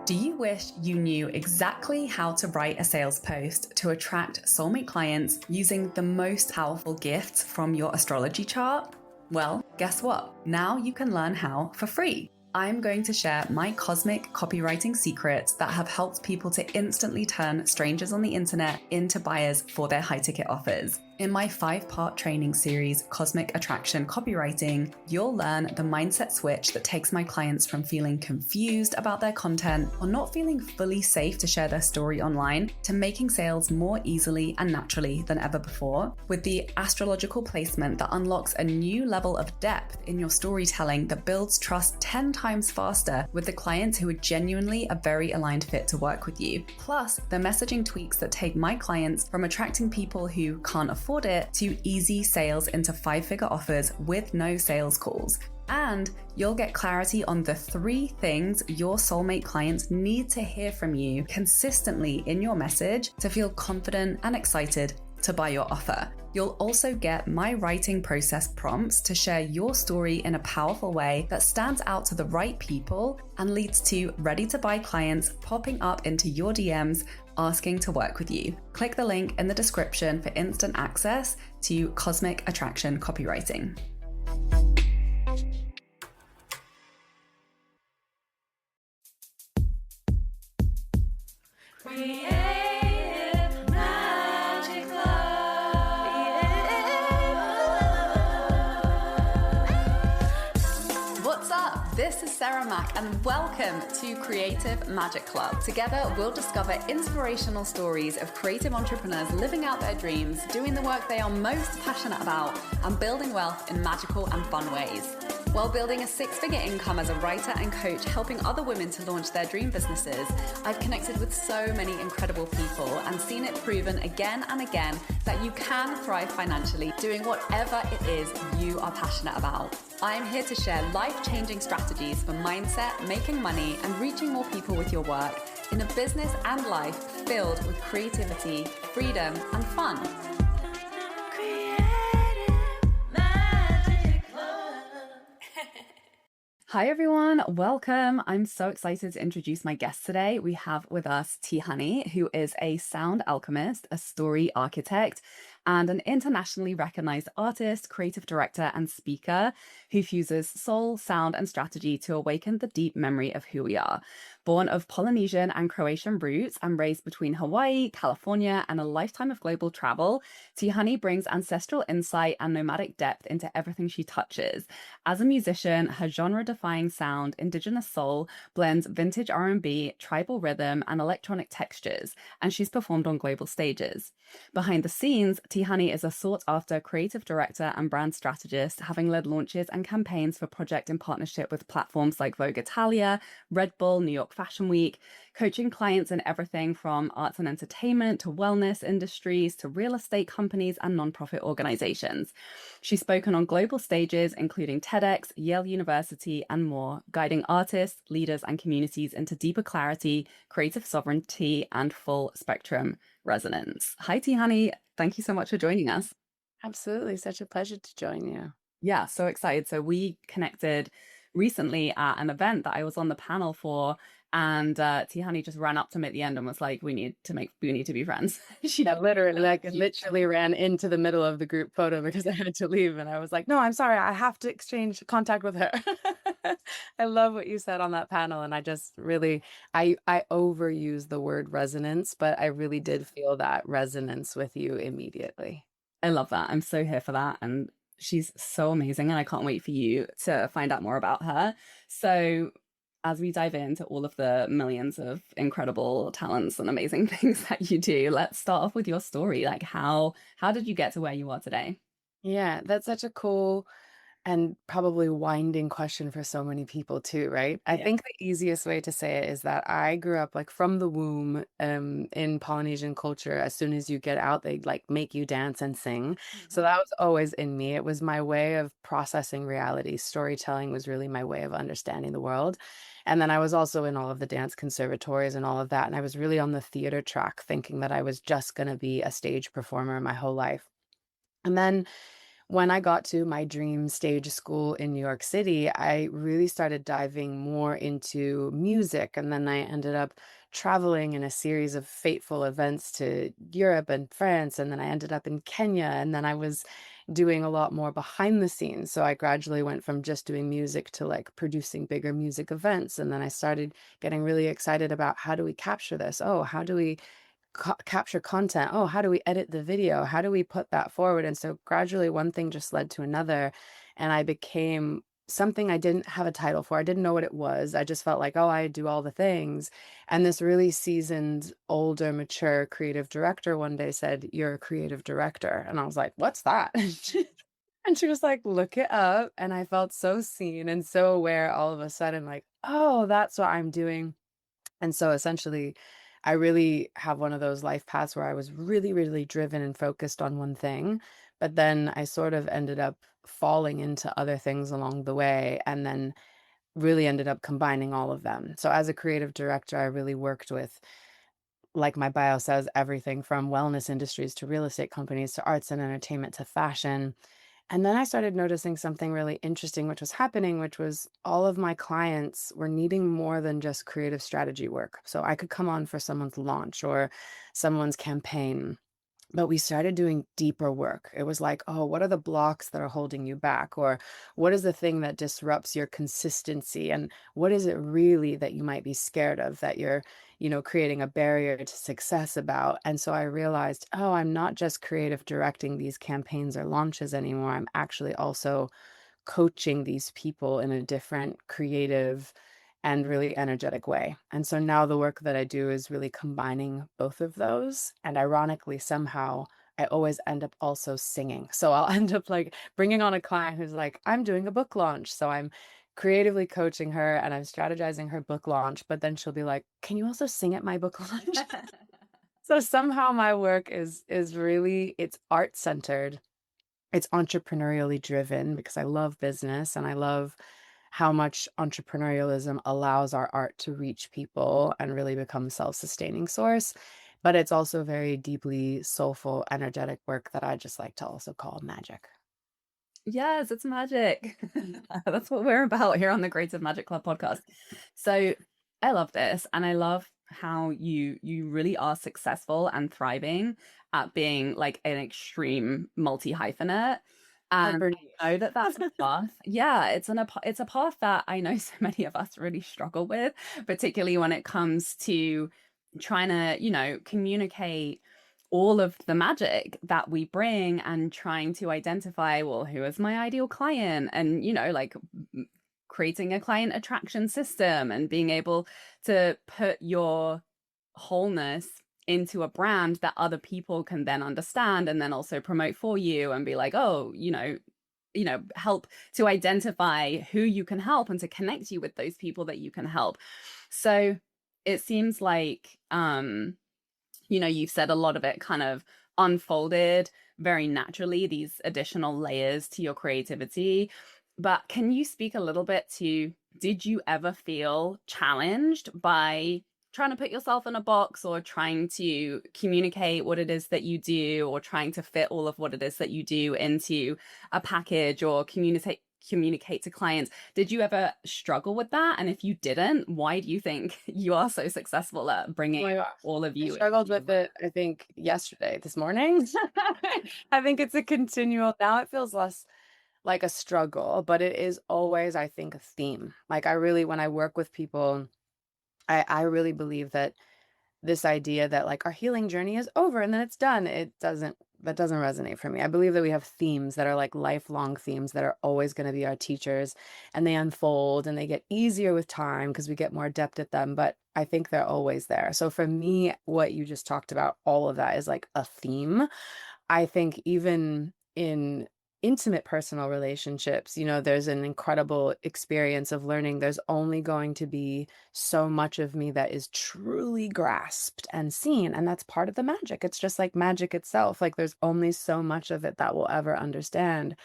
Do you wish you knew exactly how to write a sales post to attract soulmate clients using the most powerful gifts from your astrology chart? Well, guess what? Now you can learn how for free. I'm going to share my cosmic copywriting secrets that have helped people to instantly turn strangers on the internet into buyers for their high-ticket offers. In my 5-part training series, Cosmic Attraction Copywriting, you'll learn the mindset switch that takes my clients from feeling confused about their content or not feeling fully safe to share their story online to making sales more easily and naturally than ever before, with the astrological placement that unlocks a new level of depth in your storytelling that builds trust 10 times faster with the clients who are genuinely a very aligned fit to work with you. Plus, the messaging tweaks that take my clients from attracting people who can't afford it to easy sales into 5-figure offers with no sales calls. And you'll get clarity on the 3 things your soulmate clients need to hear from you consistently in your message to feel confident and excited to buy your offer. You'll also get my writing process prompts to share your story in a powerful way that stands out to the right people and leads to ready to buy clients popping up into your DMs asking to work with you. Click the link in the description for instant access to Cosmic Attraction Copywriting. This is Sarah Mack and welcome to Creative Magic Club. Together, we'll discover inspirational stories of creative entrepreneurs living out their dreams, doing the work they are most passionate about, and building wealth in magical and fun ways. While building a 6-figure income as a writer and coach, helping other women to launch their dream businesses, I've connected with so many incredible people and seen it proven again and again that you can thrive financially doing whatever it is you are passionate about. I'm here to share life-changing strategies for mindset, making money, and reaching more people with your work in a business and life filled with creativity, freedom, and fun. Hi everyone, welcome. I'm so excited to introduce my guest today. We have with us TIHANE, who is a sound alchemist, a story architect, and an internationally recognized artist, creative director, and speaker who fuses soul, sound, and strategy to awaken the deep memory of who we are. Born of Polynesian and Croatian roots and raised between Hawaii, California, and a lifetime of global travel, TIHANE brings ancestral insight and nomadic depth into everything she touches. As a musician, her genre-defying sound, indigenous soul, blends vintage R&B, tribal rhythm, and electronic textures, and she's performed on global stages. Behind the scenes, TIHANE is a sought-after creative director and brand strategist, having led launches and campaigns for projects in partnership with platforms like Vogue Italia, Red Bull, New York Fashion Week, coaching clients in everything from arts and entertainment to wellness industries to real estate companies and nonprofit organizations. She's spoken on global stages, including TEDx, Yale University, and more, guiding artists, leaders, and communities into deeper clarity, creative sovereignty, and full spectrum resonance. Hi, TIHANE. Thank you so much for joining us. Absolutely. Such a pleasure to join you. Yeah, so excited. So we connected recently at an event that I was on the panel for, and TIHANE just ran up to me at the end and was like, we need to be friends. literally ran into the middle of the group photo because I had to leave, and I was like, no, I'm sorry, I have to exchange contact with her. I love what you said on that panel, and I just really I overuse the word resonance, but I really did feel that resonance with you immediately. I love that. I'm so here for that, and she's so amazing, and I can't wait for you to find out more about her. So as we dive into all of the millions of incredible talents and amazing things that you do, let's start off with your story. Like, how did you get to where you are today? Yeah, that's such a cool and probably winding question for so many people too, right? I think the easiest way to say it is that I grew up like from the womb in Polynesian culture. As soon as you get out, they like make you dance and sing. So that was always in me. It was my way of processing reality. Storytelling was really my way of understanding the world. And then I was also in all of the dance conservatories and all of that. And I was really on the theater track thinking that I was just going to be a stage performer my whole life. And then when I got to my dream stage school in New York City, I really started diving more into music. And then I ended up traveling in a series of fateful events to Europe and France. And then I ended up in Kenya. And then I was doing a lot more behind the scenes. So I gradually went from just doing music to like producing bigger music events. And then I started getting really excited about how do we capture this? Oh, how do we capture content? Oh, how do we edit the video? How do we put that forward? And so gradually one thing just led to another. And I became something I didn't have a title for. I didn't know what it was. I just felt like, oh, I do all the things. And this really seasoned, older, mature creative director one day said, "You're a creative director." And I was like, "What's that?" And she was like, "Look it up." And I felt so seen and so aware all of a sudden, like, oh, that's what I'm doing. And so essentially, I really have one of those life paths where I was really, really driven and focused on one thing, but then I sort of ended up falling into other things along the way and then really ended up combining all of them. So as a creative director, I really worked with, like my bio says, everything from wellness industries to real estate companies to arts and entertainment to fashion. And then I started noticing something really interesting, which was happening, which was all of my clients were needing more than just creative strategy work. So I could come on for someone's launch or someone's campaign. But we started doing deeper work. It was like, oh, what are the blocks that are holding you back? Or what is the thing that disrupts your consistency? And what is it really that you might be scared of that you're, creating a barrier to success about? And so I realized, oh, I'm not just creative directing these campaigns or launches anymore. I'm actually also coaching these people in a different creative and really energetic way. And so now the work that I do is really combining both of those. And ironically, somehow I always end up also singing. So I'll end up like bringing on a client who's like, I'm doing a book launch. So I'm creatively coaching her and I'm strategizing her book launch. But then she'll be like, can you also sing at my book launch? So somehow my work is really, it's art centered, it's entrepreneurially driven because I love business and I love how much entrepreneurialism allows our art to reach people and really become self-sustaining source. But it's also very deeply soulful, energetic work that I just like to also call magic. Yes, it's magic. That's what we're about here on the Creative Magic Club podcast. So I love this, and I love how you really are successful and thriving at being like an extreme multi-hyphenate. And Harbor I know niche. that that's a path. Yeah, it's a path that I know so many of us really struggle with, particularly when it comes to trying to, communicate all of the magic that we bring and trying to identify, well, who is my ideal client, and like creating a client attraction system and being able to put your wholeness into a brand that other people can then understand and then also promote for you and be like, oh, help to identify who you can help and to connect you with those people that you can help. So it seems like you've said a lot of it kind of unfolded very naturally, these additional layers to your creativity. But can you speak a little bit to, did you ever feel challenged by trying to put yourself in a box or trying to communicate what it is that you do or trying to fit all of what it is that you do into a package or communicate to clients? Did you ever struggle with that? And if you didn't, why do you think you are so successful at Oh bringing my gosh. all of I you struggled into your with work? it, I think, yesterday, this morning. I think it's a continual, now it feels less like a struggle, but it is always, I think, a theme. Like I really, when I work with people, I really believe that this idea that like our healing journey is over and then it's done, that doesn't resonate for me. I believe that we have themes that are like lifelong themes that are always going to be our teachers, and they unfold and they get easier with time because we get more adept at them, but I think they're always there. So for me, what you just talked about, all of that is like a theme. I think even in intimate personal relationships, there's an incredible experience of learning there's only going to be so much of me that is truly grasped and seen. And that's part of the magic. It's just like magic itself. Like there's only so much of it that we'll ever understand.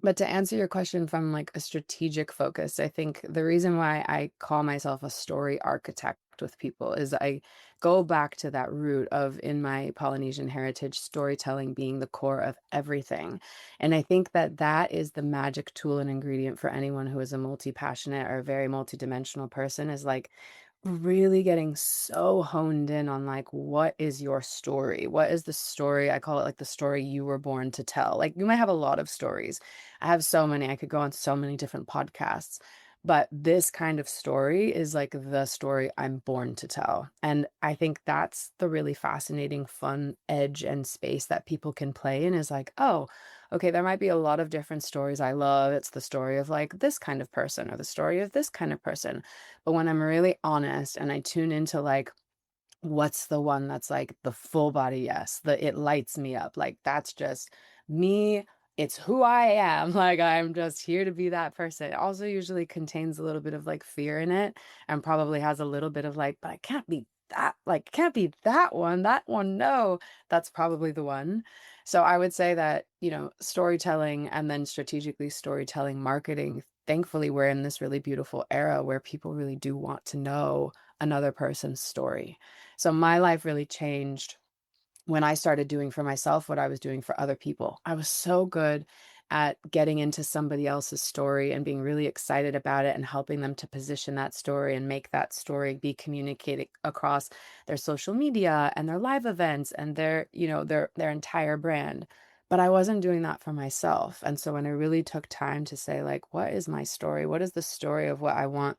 But to answer your question from like a strategic focus, I think the reason why I call myself a story architect with people is I go back to that root of in my Polynesian heritage, storytelling being the core of everything. And I think that that is the magic tool and ingredient for anyone who is a multi-passionate or a very multi-dimensional person is like really getting so honed in on like what is your story? What is the story? I call it like the story you were born to tell. Like you might have a lot of stories. I have so many. I could go on so many different podcasts. But this kind of story is like the story I'm born to tell. And I think that's the really fascinating, fun edge and space that people can play in is like, oh, okay, there might be a lot of different stories I love. It's the story of like this kind of person or the story of this kind of person. But when I'm really honest and I tune into like, what's the one that's like the full body yes, the it lights me up, like that's just me, it's who I am, like I'm just here to be that person. It also usually contains a little bit of like fear in it and probably has a little bit of like, but I can't be that, like can't be that one, no, that's probably the one. So I would say that, you know, storytelling and then strategically storytelling marketing, thankfully we're in this really beautiful era where people really do want to know another person's story. So my life really changed when I started doing for myself what I was doing for other people. I was so good at getting into somebody else's story and being really excited about it and helping them to position that story and make that story be communicated across their social media and their live events and their, you know, their entire brand. But I wasn't doing that for myself. And so when I really took time to say like, what is my story? What is the story of what I want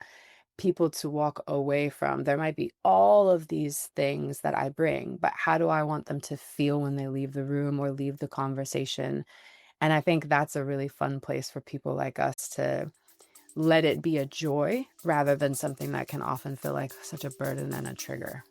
people to walk away from? There might be all of these things that I bring, but how do I want them to feel when they leave the room or leave the conversation? And I think that's a really fun place for people like us to let it be a joy rather than something that can often feel like such a burden and a trigger.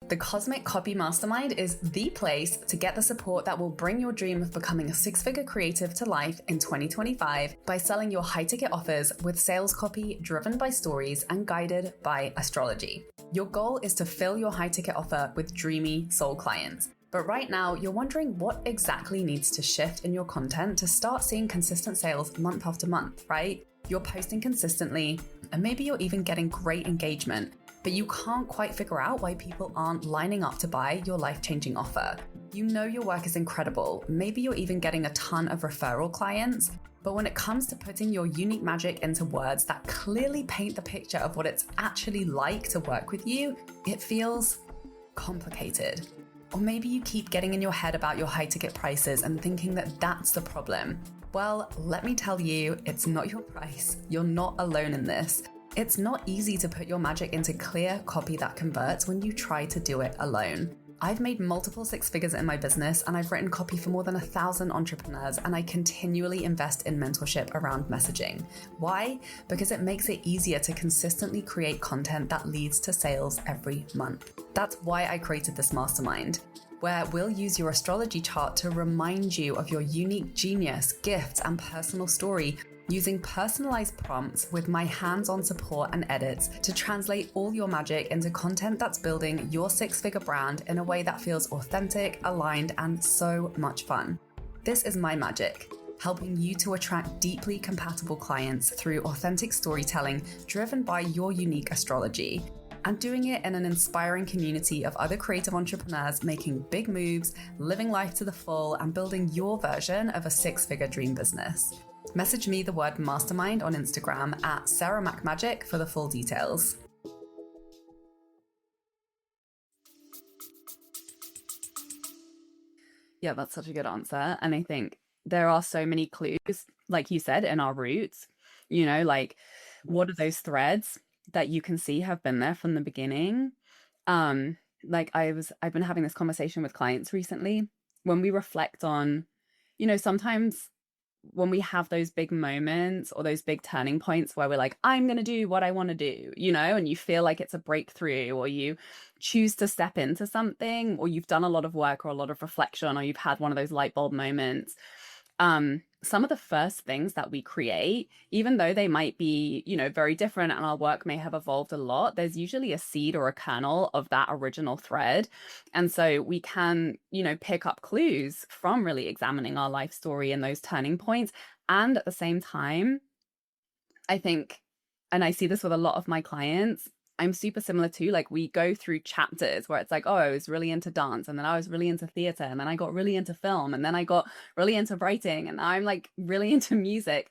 The Cosmic Copy Mastermind is the place to get the support that will bring your dream of becoming a six-figure creative to life in 2025 by selling your high-ticket offers with sales copy driven by stories and guided by astrology. Your goal is to fill your high-ticket offer with dreamy soul clients. But right now, you're wondering what exactly needs to shift in your content to start seeing consistent sales month after month, right? You're posting consistently, and maybe you're even getting great engagement, but you can't quite figure out why people aren't lining up to buy your life-changing offer. You know your work is incredible. Maybe you're even getting a ton of referral clients, but when it comes to putting your unique magic into words that clearly paint the picture of what it's actually like to work with you, it feels complicated. Or maybe you keep getting in your head about your high-ticket prices and thinking that that's the problem. Well, let me tell you, it's not your price. You're not alone in this. It's not easy to put your magic into clear copy that converts when you try to do it alone. I've made multiple six figures in my business and I've written copy for more than 1,000 entrepreneurs, and I continually invest in mentorship around messaging. Why? Because it makes it easier to consistently create content that leads to sales every month. That's why I created this mastermind, where we'll use your astrology chart to remind you of your unique genius, gifts, and personal story, using personalized prompts with my hands-on support and edits to translate all your magic into content that's building your six-figure brand in a way that feels authentic, aligned, and so much fun. This is my magic, helping you to attract deeply compatible clients through authentic storytelling driven by your unique astrology, and doing it in an inspiring community of other creative entrepreneurs making big moves, living life to the full, and building your version of a six-figure dream business. Message me the word mastermind on Instagram at SarahMacMagic for the full details. Yeah, that's such a good answer. And I think there are so many clues, like you said, in our roots, you know, like what are those threads that you can see have been there from the beginning? Like I've been having this conversation with clients recently when we reflect on, you know, sometimes when we have those big moments or those big turning points where we're like, I'm going to do what I want to do, you know, and you feel like it's a breakthrough, or you choose to step into something, or you've done a lot of work or a lot of reflection, or you've had one of those light bulb moments. some of the first things that we create, even though they might be, very different and our work may have evolved a lot, there's usually a seed or a kernel of that original thread. And so we can, pick up clues from really examining our life story and those turning points. And at the same time, I think, and I see this with a lot of my clients, I'm super similar to, like, we go through chapters where it's like, oh, I was really into dance, and then I was really into theater, and then I got really into film, and then I got really into writing, and I'm like really into music.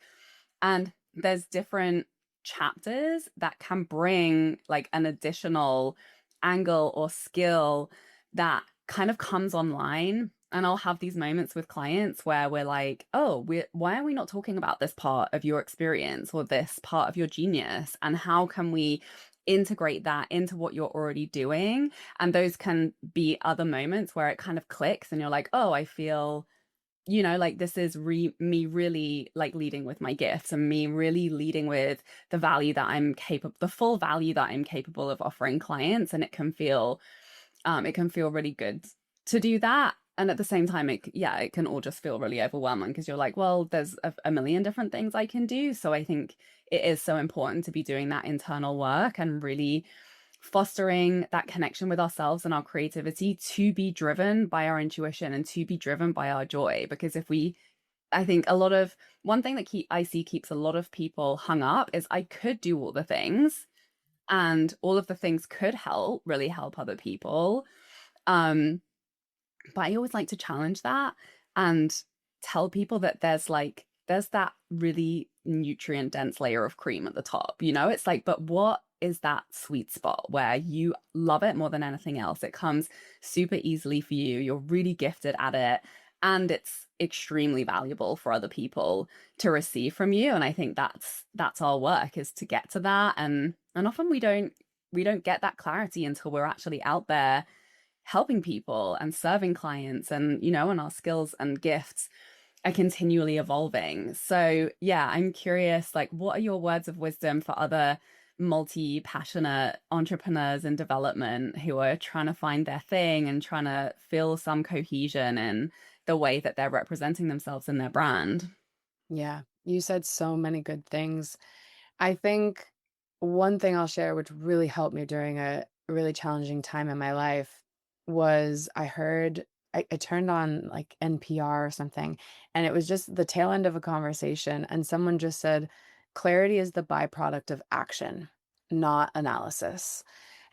And there's different chapters that can bring like an additional angle or skill that kind of comes online. And I'll have these moments with clients where we're like, oh, why are we not talking about this part of your experience or this part of your genius? And how can we integrate that into what you're already doing? And those can be other moments where it kind of clicks and you're like, oh, I feel, like this is me really like leading with my gifts and me really leading with the value that I'm capable, the full value that I'm capable of offering clients. And it can feel really good to do that. And at the same time, it can all just feel really overwhelming because you're like, well, there's a million different things I can do. So I think it is so important to be doing that internal work and really fostering that connection with ourselves and our creativity to be driven by our intuition and to be driven by our joy. Because I think one thing that I see keeps a lot of people hung up is I could do all the things and all of the things could really help other people. But I always like to challenge that and tell people that there's that really nutrient dense layer of cream at the top. It's like, but what is that sweet spot where you love it more than anything else? It comes super easily for you. You're really gifted at it. And it's extremely valuable for other people to receive from you. And I think that's our work, is to get to that. And often we don't get that clarity until we're actually out there helping people and serving clients, and our skills and gifts are continually evolving. So yeah, I'm curious, like, what are your words of wisdom for other multi-passionate entrepreneurs in development who are trying to find their thing and trying to feel some cohesion in the way that they're representing themselves in their brand? Yeah, you said so many good things. I think one thing I'll share, which really helped me during a really challenging time in my life, was I turned on like NPR or something, and it was just the tail end of a conversation. And someone just said, clarity is the byproduct of action, not analysis.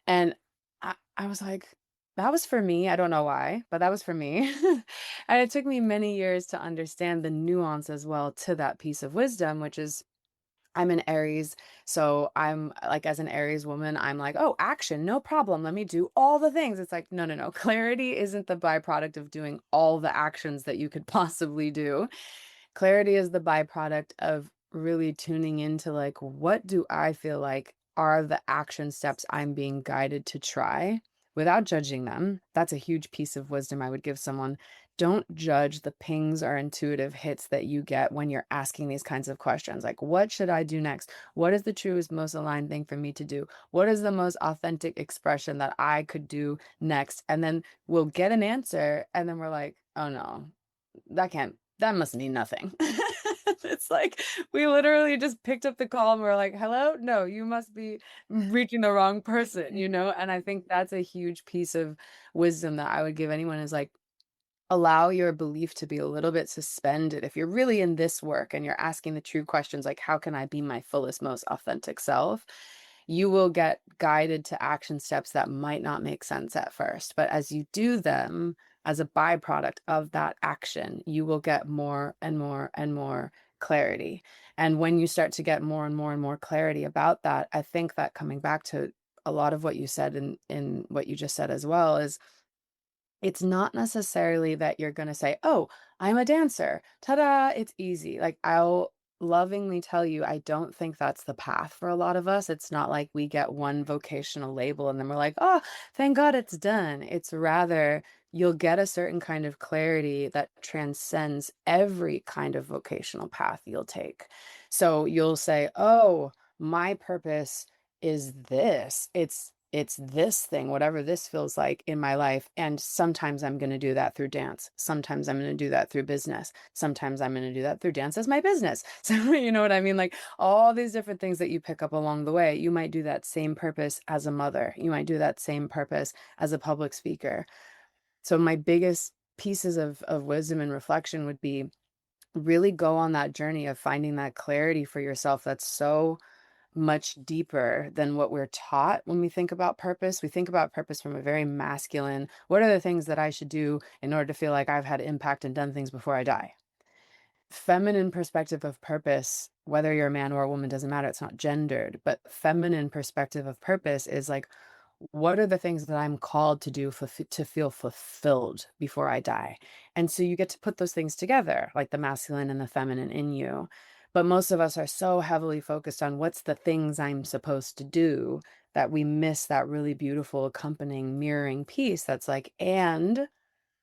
And I was like, that was for me. I don't know why, but that was for me. And it took me many years to understand the nuance as well to that piece of wisdom, which is I'm an Aries. So I'm like, as an Aries woman, I'm like, oh, action, no problem. Let me do all the things. It's like, no, no, no. Clarity isn't the byproduct of doing all the actions that you could possibly do. Clarity is the byproduct of really tuning into like, what do I feel like are the action steps I'm being guided to try without judging them? That's a huge piece of wisdom I would give someone. Don't judge the pings or intuitive hits that you get when you're asking these kinds of questions. Like, what should I do next? What is the truest, most aligned thing for me to do? What is the most authentic expression that I could do next? And then we'll get an answer. And then we're like, oh no, that must mean nothing. It's like we literally just picked up the call and we're like, hello? No, you must be reaching the wrong person. And I think that's a huge piece of wisdom that I would give anyone is like, allow your belief to be a little bit suspended. If you're really in this work and you're asking the true questions, like, how can I be my fullest, most authentic self? You will get guided to action steps that might not make sense at first. But as you do them as a byproduct of that action, you will get more and more and more clarity. And when you start to get more and more and more clarity about that, I think that coming back to a lot of what you said in what you just said as well is it's not necessarily that you're gonna say, "Oh, I'm a dancer. Ta-da, it's easy." Like, I'll lovingly tell you, I don't think that's the path for a lot of us. It's not like we get one vocational label and then we're like, "Oh, thank God it's done." It's rather you'll get a certain kind of clarity that transcends every kind of vocational path you'll take. So you'll say, "Oh, my purpose is this. it's this thing, whatever this feels like in my life. And sometimes I'm going to do that through dance. Sometimes I'm going to do that through business. Sometimes I'm going to do that through dance as my business. So, you know what I mean? Like all these different things that you pick up along the way. You might do that same purpose as a mother. You might do that same purpose as a public speaker. So my biggest pieces of wisdom and reflection would be really go on that journey of finding that clarity for yourself that's so much deeper than what we're taught when we think about purpose. We think about purpose from a very masculine, what are the things that I should do in order to feel like I've had impact and done things before I die? Feminine perspective of purpose, whether you're a man or a woman, doesn't matter. It's not gendered, but feminine perspective of purpose is like, what are the things that I'm called to do to feel fulfilled before I die? And so you get to put those things together, like the masculine and the feminine in you. But most of us are so heavily focused on what's the things I'm supposed to do that we miss that really beautiful accompanying mirroring piece that's like, and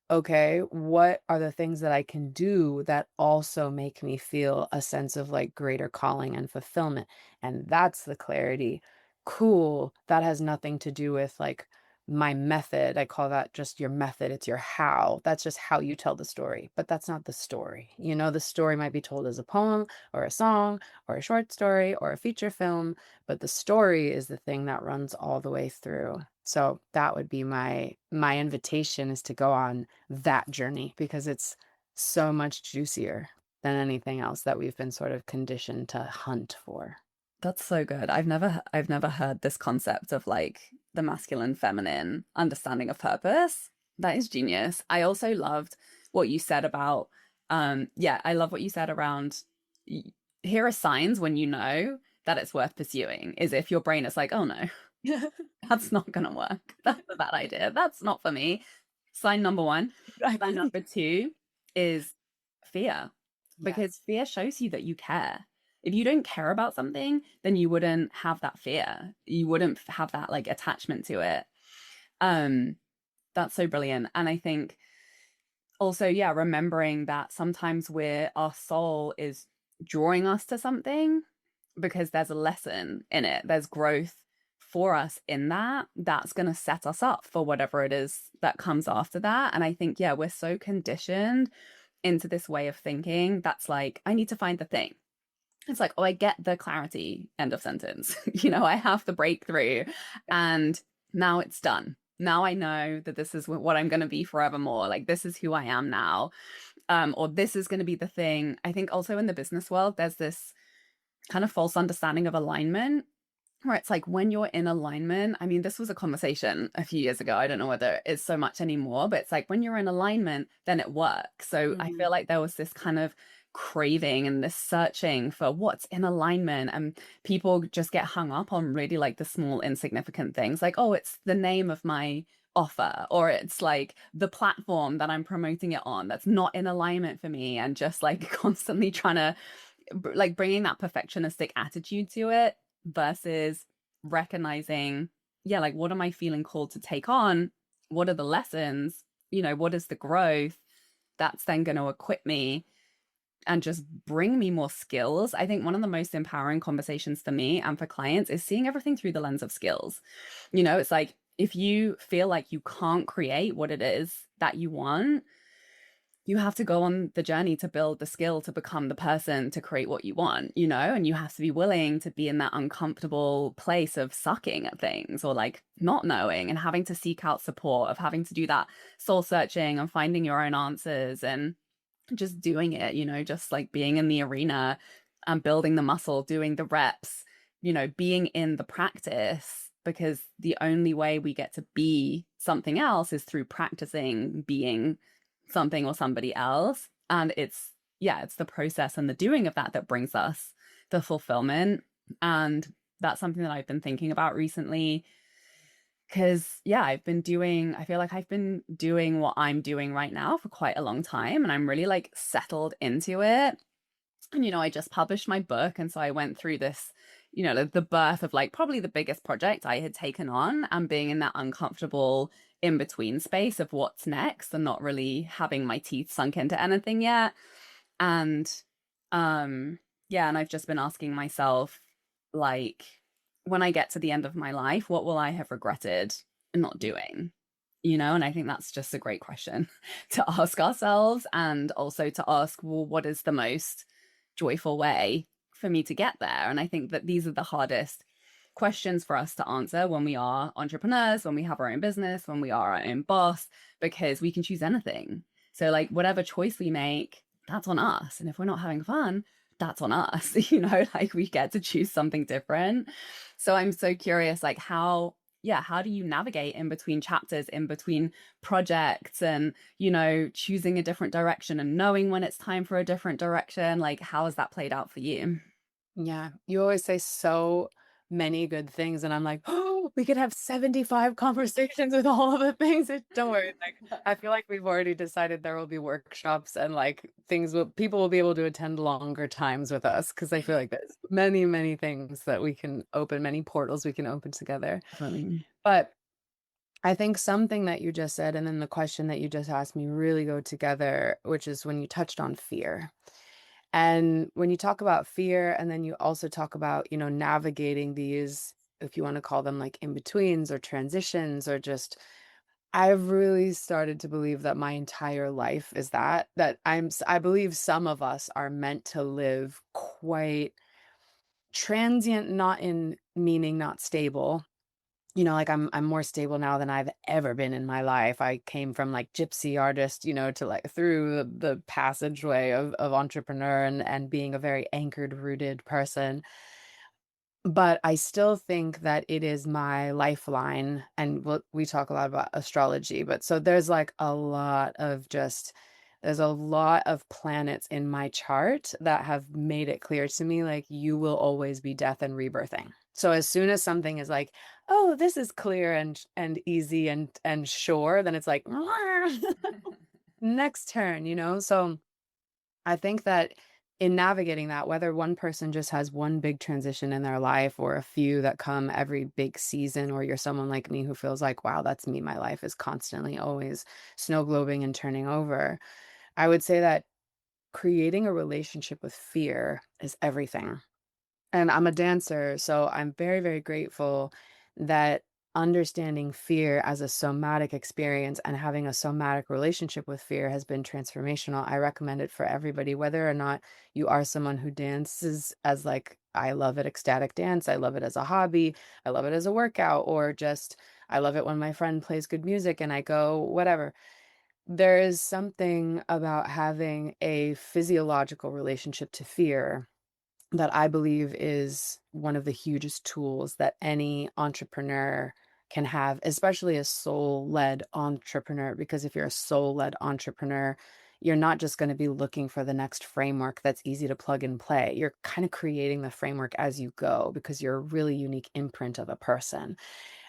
okay, what are the things that I can do that also make me feel a sense of like greater calling and fulfillment? And that's the clarity. Cool. That has nothing to do with like my method. I call that just your method. It's your how. That's just how you tell the story, but that's not the story. You know, the story might be told as a poem or a song or a short story or a feature film, but the story is the thing that runs all the way through. So that would be my invitation, is to go on that journey, because it's so much juicier than anything else that we've been sort of conditioned to hunt for. That's so good. I've never heard this concept of like the masculine feminine understanding of purpose. That is genius. I also loved what you said about yeah, I love what you said around here are signs when you know that it's worth pursuing, is if your brain is like, oh no, that's not gonna work. That's a bad idea. That's not for me. Sign number one. Sign number two is fear, because Yes. fear shows you that you care. If you don't care about something, then you wouldn't have that fear. You wouldn't have that like attachment to it. Um, that's so brilliant. And I think also, yeah, remembering that sometimes our soul is drawing us to something because there's a lesson in it. There's growth for us in that. That's going to set us up for whatever it is that comes after that. And I think, yeah, we're so conditioned into this way of thinking that's like, I need to find the thing. It's like, oh, I get the clarity, end of sentence. I have the breakthrough and now it's done. Now I know that this is what I'm going to be forevermore. Like, this is who I am now. Or this is going to be the thing. I think also in the business world, there's this kind of false understanding of alignment, where it's like when you're in alignment, I mean, this was a conversation a few years ago. I don't know whether it's so much anymore, but it's like when you're in alignment, then it works. So I feel like there was this kind of craving and this searching for what's in alignment, and people just get hung up on really like the small insignificant things, like, oh, it's the name of my offer, or it's like the platform that I'm promoting it on that's not in alignment for me, and just like constantly trying to like bringing that perfectionistic attitude to it versus recognizing, yeah, like what am I feeling called to take on? What are the lessons? What is the growth that's then going to equip me and just bring me more skills? I think one of the most empowering conversations for me and for clients is seeing everything through the lens of skills. It's like if you feel like you can't create what it is that you want, you have to go on the journey to build the skill to become the person to create what you want, and you have to be willing to be in that uncomfortable place of sucking at things or like not knowing and having to seek out support, of having to do that soul searching and finding your own answers and just doing it, just like being in the arena and building the muscle, doing the reps, being in the practice, because the only way we get to be something else is through practicing being something or somebody else. And it's the process and the doing of that that brings us the fulfillment. And that's something that I've been thinking about recently, because I feel like I've been doing what I'm doing right now for quite a long time, and I'm really like settled into it. And I just published my book, and so I went through this, the birth of like probably the biggest project I had taken on, and being in that uncomfortable in between space of what's next and not really having my teeth sunk into anything yet. And and I've just been asking myself, like, when I get to the end of my life, what will I have regretted not doing? And I think that's just a great question to ask ourselves, and also to ask, well, what is the most joyful way for me to get there? And I think that these are the hardest questions for us to answer when we are entrepreneurs, when we have our own business, when we are our own boss, because we can choose anything. So, like, whatever choice we make, that's on us. And if we're not having fun, that's on us, like we get to choose something different. So I'm so curious, like, how do you navigate in between chapters, in between projects, and choosing a different direction and knowing when it's time for a different direction? Like, how has that played out for you? Yeah, you always say so many good things, and I'm like, "Oh, we could have 75 conversations with all of the things." Don't worry, like, I feel like we've already decided there will be workshops and, like, things will people will be able to attend longer times with us, because I feel like there's many, many things that we can open, many portals we can open together. Definitely. But I think something that you just said, and then the question that you just asked me really go together, which is when you touched on fear. And when you talk about fear, and then you also talk about, navigating these, if you want to call them like in betweens or transitions, or just, I've really started to believe that my entire life is that I believe some of us are meant to live quite transient, not in meaning not stable. Like I'm more stable now than I've ever been in my life. I came from like gypsy artist, to like through the passageway of entrepreneur, and being a very anchored, rooted person. But I still think that it is my lifeline. And we talk a lot about astrology, but so there's a lot of planets in my chart that have made it clear to me, like, you will always be death and rebirthing. So as soon as something is like, oh, this is clear and easy and sure, then it's like, next turn. So I think that in navigating that, whether one person just has one big transition in their life, or a few that come every big season, or you're someone like me who feels like, wow, that's me. My life is constantly always snow globing and turning over. I would say that creating a relationship with fear is everything. And I'm a dancer, so I'm very, very grateful that understanding fear as a somatic experience and having a somatic relationship with fear has been transformational. I recommend it for everybody, whether or not you are someone who dances as, like, I love it, ecstatic dance. I love it as a hobby. I love it as a workout, or just I love it when my friend plays good music and I go, whatever. There is something about having a physiological relationship to fear that I believe is one of the hugest tools that any entrepreneur can have, especially a soul-led entrepreneur. Because if you're a soul-led entrepreneur, you're not just going to be looking for the next framework that's easy to plug and play. You're kind of creating the framework as you go, because you're a really unique imprint of a person.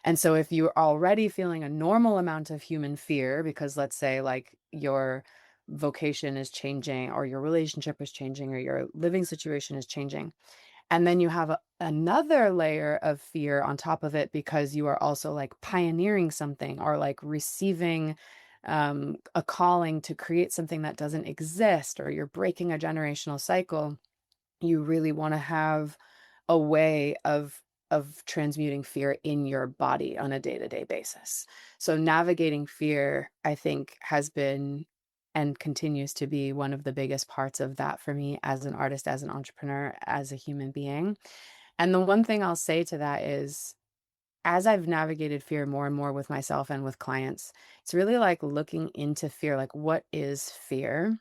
And so if you're already feeling a normal amount of human fear, because let's say like your vocation is changing, or your relationship is changing, or your living situation is changing, and then you have another layer of fear on top of it, because you are also like pioneering something, or like receiving a calling to create something that doesn't exist, or you're breaking a generational cycle. You really want to have a way of transmuting fear in your body on a day-to-day basis. So navigating fear, I think, has been and continues to be one of the biggest parts of that for me as an artist, as an entrepreneur, as a human being. And the one thing I'll say to that is, as I've navigated fear more and more with myself and with clients, it's really like looking into fear, like, what is fear?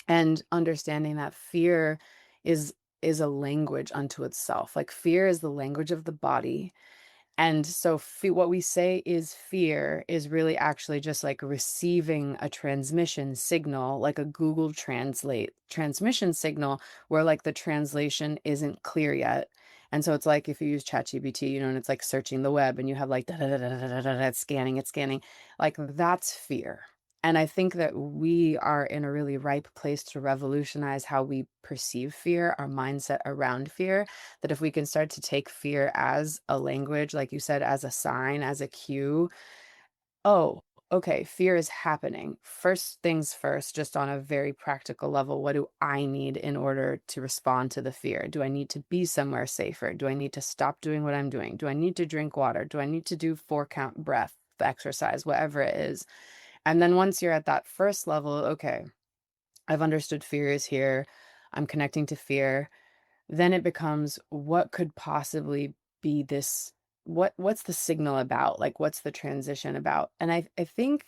And understanding that fear is is a language unto itself. Like, fear is the language of the body. And so what we say is fear is really actually just like receiving a transmission signal, like a Google Translate transmission signal, where like the translation isn't clear yet. And so it's like if you use ChatGPT, and it's like searching the web, and you have like da da da da da da da, it's scanning, like, that's fear. And I think that we are in a really ripe place to revolutionize how we perceive fear, our mindset around fear, that if we can start to take fear as a language, like you said, as a sign, as a cue, oh, okay, fear is happening. First things first, just on a very practical level, what do I need in order to respond to the fear? Do I need to be somewhere safer? Do I need to stop doing what I'm doing? Do I need to drink water? Do I need to do 4 count breath exercise, whatever it is? And then once you're at that first level, okay, I've understood fear is here. I'm connecting to fear. Then it becomes, what could possibly be this, what's the signal about? Like, what's the transition about? And I think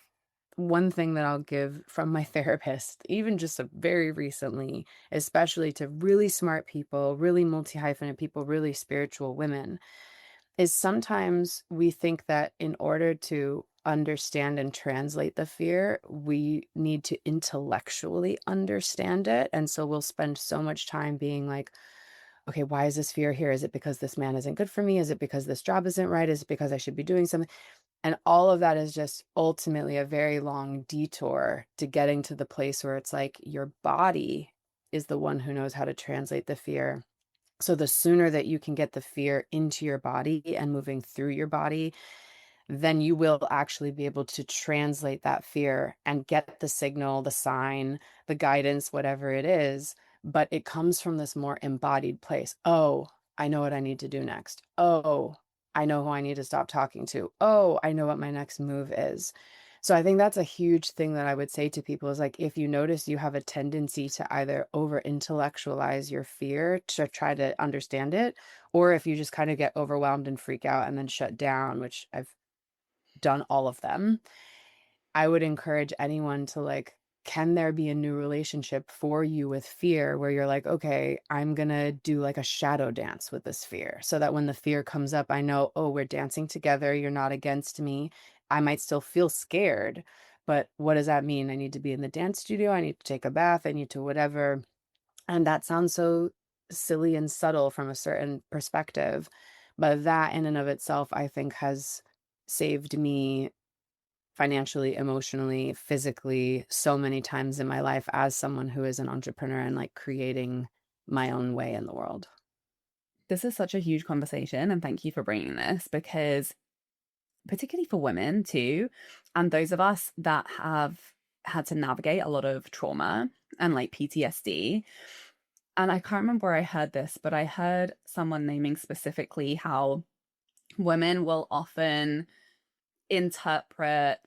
one thing that I'll give from my therapist, even just very recently, especially to really smart people, really multi-hyphenate people, really spiritual women, is sometimes we think that in order to understand and translate the fear, we need to intellectually understand it. And so we'll spend so much time being like, okay, why is this fear here? Is it because this man isn't good for me? Is it because this job isn't right? Is it because I should be doing something? And all of that is just ultimately a very long detour to getting to the place where it's like your body is the one who knows how to translate the fear. So the sooner that you can get the fear into your body and moving through your body, then you will actually be able to translate that fear and get the signal, the sign, the guidance, whatever it is. But it comes from this more embodied place. Oh, I know what I need to do next. Oh, I know who I need to stop talking to. Oh, I know what my next move is. So I think that's a huge thing that I would say to people is like, if you notice you have a tendency to either over intellectualize your fear to try to understand it, or if you just kind of get overwhelmed and freak out and then shut down, which I've done all of them, I would encourage anyone to like, can there be a new relationship for you with fear where you're like, okay, I'm going to do like a shadow dance with this fear so that when the fear comes up, I know, oh, we're dancing together. You're not against me. I might still feel scared, but what does that mean? I need to be in the dance studio. I need to take a bath. I need to whatever. And that sounds so silly and subtle from a certain perspective. But that in and of itself, I think has saved me financially, emotionally, physically, so many times in my life as someone who is an entrepreneur and like creating my own way in the world. This is such a huge conversation, and thank you for bringing this because, particularly for women too, and those of us that have had to navigate a lot of trauma and like PTSD. And I can't remember where I heard this, but I heard someone naming specifically how women will often interpret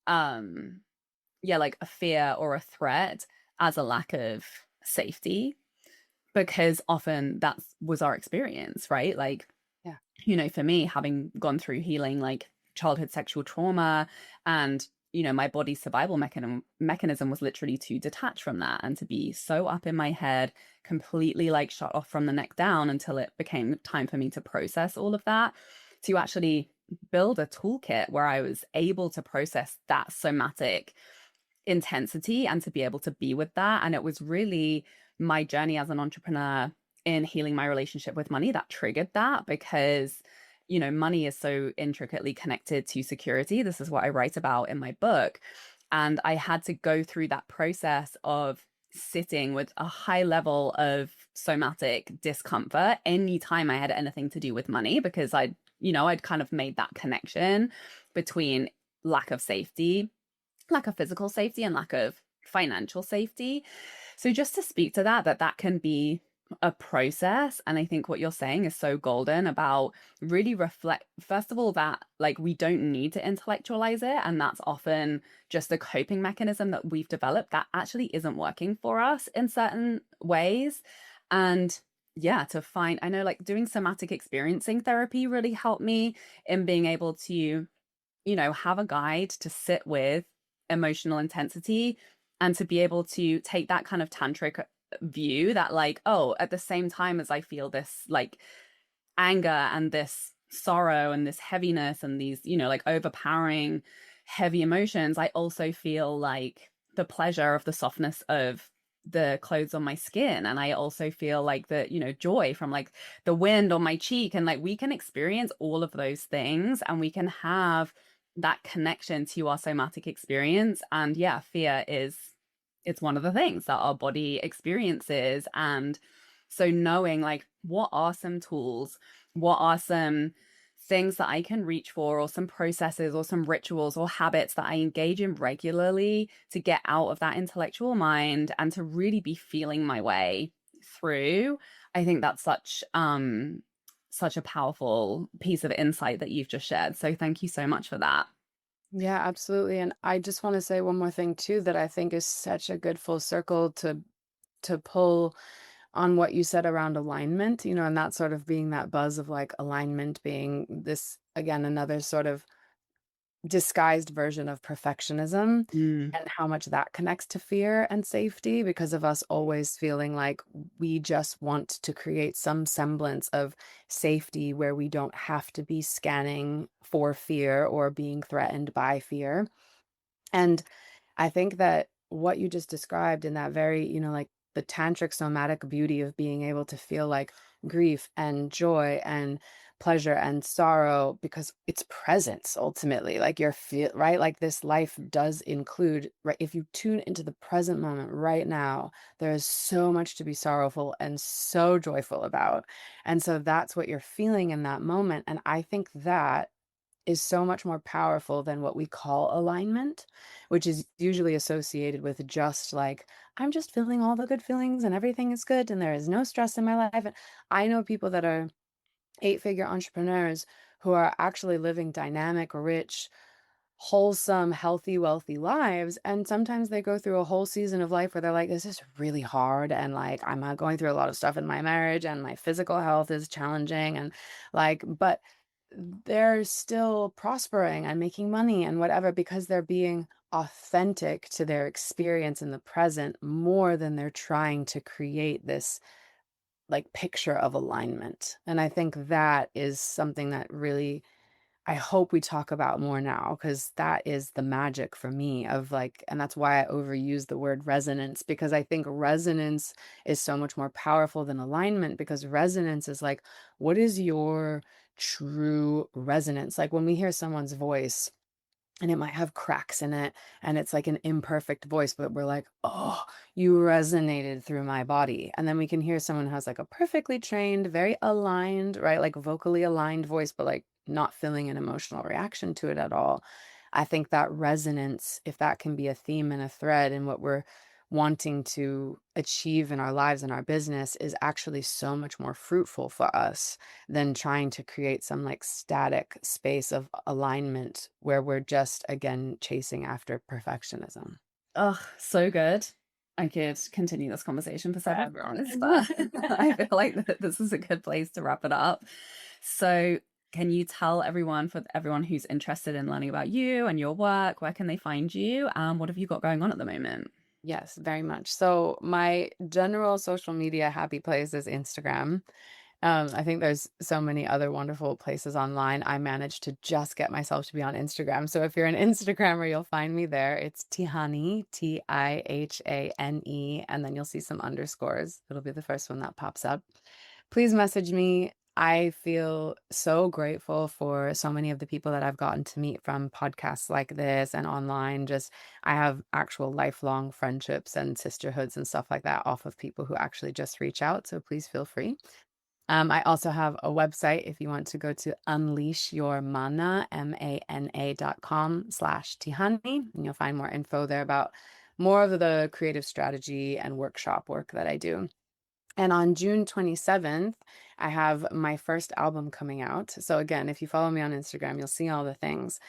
yeah, like a fear or a threat as a lack of safety, because often that was our experience, right? Like, Yeah. for me, having gone through healing like childhood sexual trauma, and my body's survival mechanism was literally to detach from that and to be so up in my head, completely like shut off from the neck down until it became time for me to process all of that, to actually build a toolkit where I was able to process that somatic intensity and to be able to be with that. And it was really my journey as an entrepreneur in healing my relationship with money that triggered that, because money is so intricately connected to security. This is what I write about in my book. And I had to go through that process of sitting with a high level of somatic discomfort anytime I had anything to do with money, because I'd kind of made that connection between lack of safety, lack of physical safety, and lack of financial safety. So just to speak to that can be a process. And I think what you're saying is so golden about really reflect, first of all, that like we don't need to intellectualize it. And that's often just a coping mechanism that we've developed that actually isn't working for us in certain ways. And yeah, to find, I know like doing somatic experiencing therapy really helped me in being able to have a guide to sit with emotional intensity, and to be able to take that kind of tantric view that like, oh, at the same time as I feel this like anger and this sorrow and this heaviness and these, like overpowering heavy emotions, I also feel like the pleasure of the softness of the clothes on my skin. And I also feel like the, joy from like the wind on my cheek. And like we can experience all of those things, and we can have that connection to our somatic experience. And yeah, fear is, it's one of the things that our body experiences. And so knowing like what are some tools, what are some things that I can reach for, or some processes, or some rituals, or habits that I engage in regularly to get out of that intellectual mind and to really be feeling my way through. I think that's such a powerful piece of insight that you've just shared. So thank you so much for that. Yeah, absolutely. And I just want to say one more thing too that I think is such a good full circle to pull on what you said around alignment, and that sort of being that buzz of like alignment being this again another sort of disguised version of perfectionism, Mm, and how much that connects to fear and safety because of us always feeling like we just want to create some semblance of safety where we don't have to be scanning for fear or being threatened by fear. And I think that what you just described in that very, like the tantric somatic beauty of being able to feel like grief and joy and pleasure and sorrow because it's presence ultimately. Like you're feel right, like this life does include, right? If you tune into the present moment right now, there is so much to be sorrowful and so joyful about. And so that's what you're feeling in that moment. And I think that is so much more powerful than what we call alignment, which is usually associated with just like, I'm just feeling all the good feelings and everything is good and there is no stress in my life. And I know people that are eight-figure entrepreneurs who are actually living dynamic, rich, wholesome, healthy, wealthy lives. And sometimes they go through a whole season of life where they're like, this is really hard. And like, I'm going through a lot of stuff in my marriage and my physical health is challenging. And like, but they're still prospering and making money and whatever because they're being authentic to their experience in the present more than they're trying to create this like picture of alignment. And I think that is something that really I hope we talk about more now because that is the magic for me of like, and that's why I overuse the word resonance because I think resonance is so much more powerful than alignment because resonance is like, what is your true resonance? Like when we hear someone's voice, and it might have cracks in it and it's like an imperfect voice but we're like, oh, you resonated through my body. And then we can hear someone who has like a perfectly trained, very aligned, right, like vocally aligned voice but like not feeling an emotional reaction to it at all. I think that resonance, if that can be a theme and a thread in what we're wanting to achieve in our lives and our business, is actually so much more fruitful for us than trying to create some like static space of alignment where we're just again chasing after perfectionism. oh, so good. I could continue this conversation for several Forever. hours, but I feel like that this is a good place to wrap it up. So, can you tell everyone, for everyone who's interested in learning about you and your work, where can they find you? And what have you got going on at the moment? Yes, very much. So my general social media happy place is Instagram. I think there's so many other wonderful places online. I managed to just get myself to be on Instagram. So if you're an Instagrammer, you'll find me there. It's Tihane, Tihane, and then you'll see some underscores. It'll be the first one that pops up. Please message me. I feel so grateful for so many of the people that I've gotten to meet from podcasts like this and online. Just, I have actual lifelong friendships and sisterhoods and stuff like that off of people who actually just reach out. So please feel free. I also have a website if you want to go to unleashyourmana, mana.com/Tihane, and you'll find more info there about more of the creative strategy and workshop work that I do. And on June 27th, I have my first album coming out. So again, if you follow me on Instagram, you'll see all the things.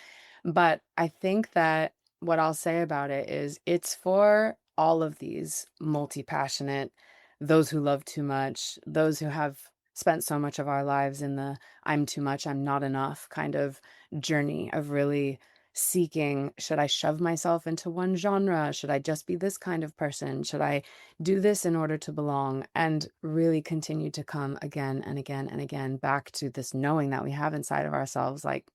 But I think that what I'll say about it is it's for all of these multi-passionate, those who love too much, those who have spent so much of our lives in the I'm too much, I'm not enough kind of journey of really seeking, should I shove myself into one genre? Should I just be this kind of person? Should I do this in order to belong? And really continue to come again and again and again back to this knowing that we have inside of ourselves, like,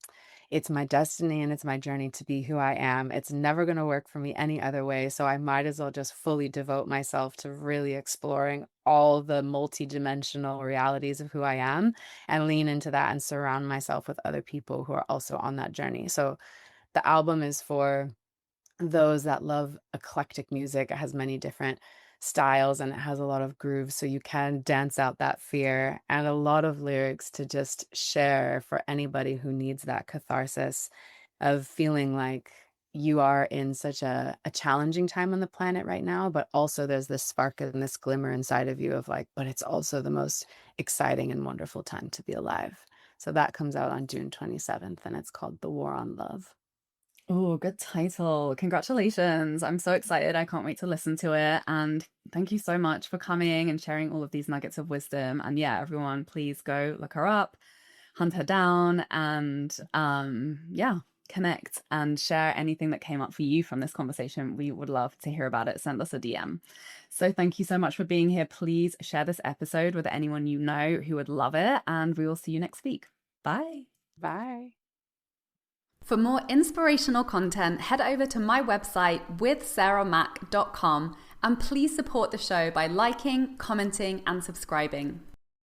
it's my destiny and it's my journey to be who I am. It's never going to work for me any other way. So I might as well just fully devote myself to really exploring all the multidimensional realities of who I am and lean into that and surround myself with other people who are also on that journey. So the album is for those that love eclectic music. It has many different styles and it has a lot of grooves, so you can dance out that fear, and a lot of lyrics to just share for anybody who needs that catharsis of feeling like you are in such a challenging time on the planet right now, but also there's this spark and this glimmer inside of you of like, but it's also the most exciting and wonderful time to be alive. So that comes out on June 27th, and it's called The War on Love. Oh, good title. Congratulations. I'm so excited. I can't wait to listen to it. And thank you so much for coming and sharing all of these nuggets of wisdom. And yeah, everyone, please go look her up, hunt her down, and yeah, connect and share anything that came up for you from this conversation. We would love to hear about it. Send us a DM. So thank you so much for being here. Please share this episode with anyone you know who would love it. And we will see you next week. Bye. Bye. For more inspirational content, head over to my website withsarahmac.com and please support the show by liking, commenting, and subscribing.